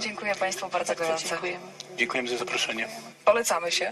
Dziękuję Państwu bardzo gorąco. Dziękujemy. Dziękujemy za zaproszenie. Polecamy się.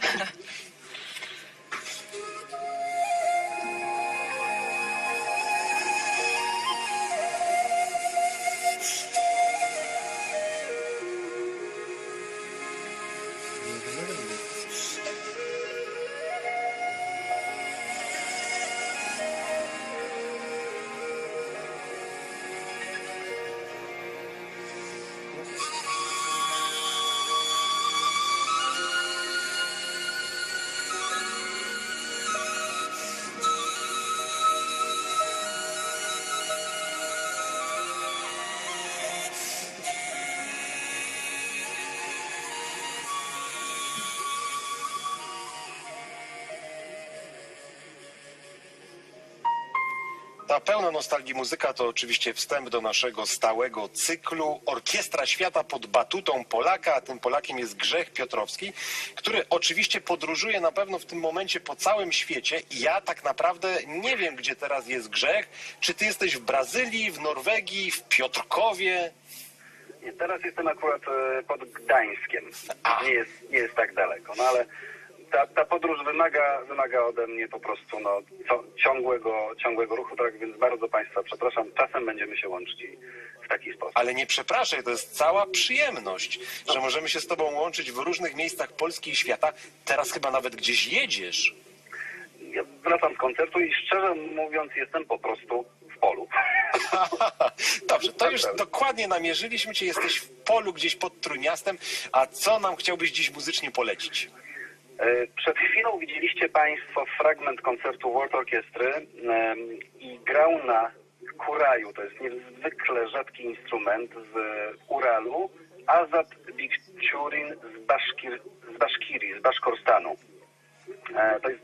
Ta pełna nostalgii muzyka to oczywiście wstęp do naszego stałego cyklu Orkiestra Świata pod batutą Polaka, a tym Polakiem jest Grzech Piotrowski, który oczywiście podróżuje na pewno w tym momencie po całym świecie i ja tak naprawdę nie wiem, gdzie teraz jest Grzech. Czy ty jesteś w Brazylii, w Norwegii, w Piotrkowie? Nie, teraz jestem akurat pod Gdańskiem. A. Nie jest tak daleko, no ale ta podróż wymaga ode mnie po prostu ciągłego ruchu, tak więc bardzo Państwa przepraszam, czasem będziemy się łączyć w taki sposób. Ale nie przepraszaj, to jest cała przyjemność, że możemy się z tobą łączyć w różnych miejscach Polski i świata. Teraz chyba nawet gdzieś jedziesz. Ja wracam z koncertu i szczerze mówiąc jestem po prostu w polu. Dobrze, to już dokładnie namierzyliśmy cię. Jesteś w polu gdzieś pod Trójmiastem. A co nam chciałbyś dziś muzycznie polecić? Przed chwilą widzieliście Państwo fragment koncertu World Orkiestry i grał na kuraju, to jest niezwykle rzadki instrument z Uralu, Azad Bikçurin z Baszkirii, z Baszkorstanu. To jest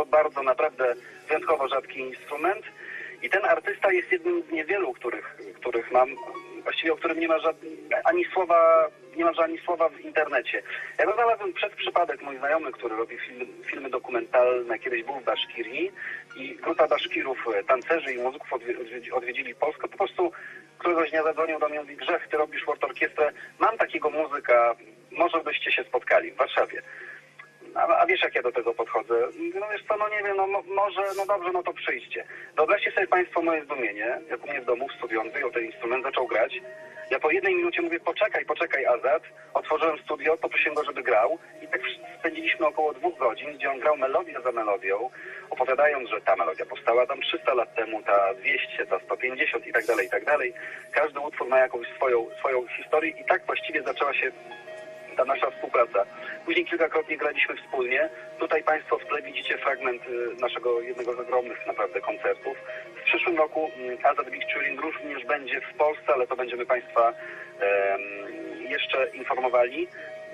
bardzo naprawdę wyjątkowo rzadki instrument i ten artysta jest jednym z niewielu, których mam, właściwie o którym nie ma ani słowa w internecie. Ja go znalazłem przez przypadek. Mój znajomy, który robi filmy dokumentalne, kiedyś był w Baszkirii i grupa Baszkirów, tancerzy i muzyków odwiedzili Polskę. Po prostu któregoś dnia zadzwonił do mnie i mówi: Grzech, ty robisz World Orkiestrę, mam takiego muzyka, może byście się spotkali w Warszawie. A wiesz, jak ja do tego podchodzę? No wiesz co, no nie wiem, no może, no dobrze, no to przyjdźcie. Wyobraźcie sobie Państwo moje zdumienie, jak u mnie w domu w studiu on wyjął ten instrument, zaczął grać. Ja po 1 minucie mówię: poczekaj Azad. Otworzyłem studio, poprosiłem go, żeby grał i tak spędziliśmy około 2 godzin, gdzie on grał melodię za melodią, opowiadając, że ta melodia powstała tam 300 lat temu, ta 200, ta 150 i tak dalej, i tak dalej. Każdy utwór ma jakąś swoją historię i tak właściwie zaczęła się ta nasza współpraca. Później kilkakrotnie graliśmy wspólnie. Tutaj Państwo w tle widzicie fragment naszego jednego z ogromnych naprawdę koncertów. W przyszłym roku Azad Bikçurin również będzie w Polsce, ale to będziemy Państwa jeszcze informowali.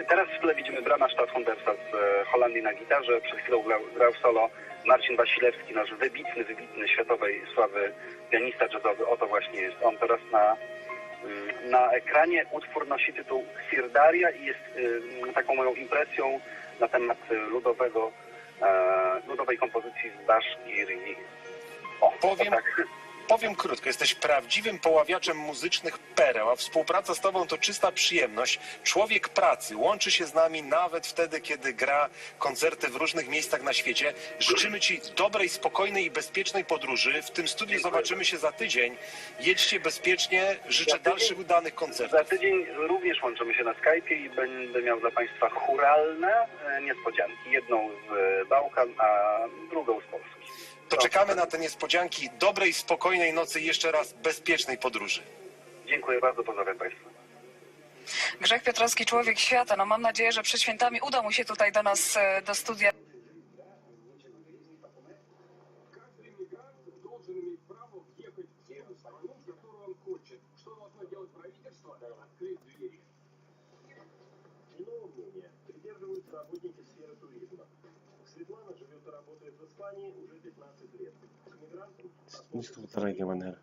Teraz w tle widzimy Brama Stadthondersa z Holandii na gitarze. Przed chwilą grał solo Marcin Wasilewski, nasz wybitny światowej sławy pianista jazzowy. Oto właśnie jest on teraz na ekranie. Utwór nosi tytuł Sirdaria i jest taką moją impresją na temat ludowej kompozycji z Baszkirii. Powiem krótko, jesteś prawdziwym poławiaczem muzycznych pereł, a współpraca z tobą to czysta przyjemność. Człowiek pracy, łączy się z nami nawet wtedy, kiedy gra koncerty w różnych miejscach na świecie. Życzymy ci dobrej, spokojnej i bezpiecznej podróży. W tym studiu zobaczymy się za tydzień. Jedźcie bezpiecznie, życzę dalszych udanych koncertów. Za tydzień również łączymy się na Skype'ie i będę miał dla Państwa chóralne niespodzianki. Jedną z Bałkan, a drugą z Polski. To czekamy na te niespodzianki. Dobrej, spokojnej nocy i jeszcze raz bezpiecznej podróży. Dziękuję bardzo, pozdrawiam Państwa. Grzech Piotrowski, człowiek świata. No mam nadzieję, że przed świętami uda mu się tutaj do nas, do studia. Светлана живет и работает в Испании уже 15 лет. С 2,5 манера.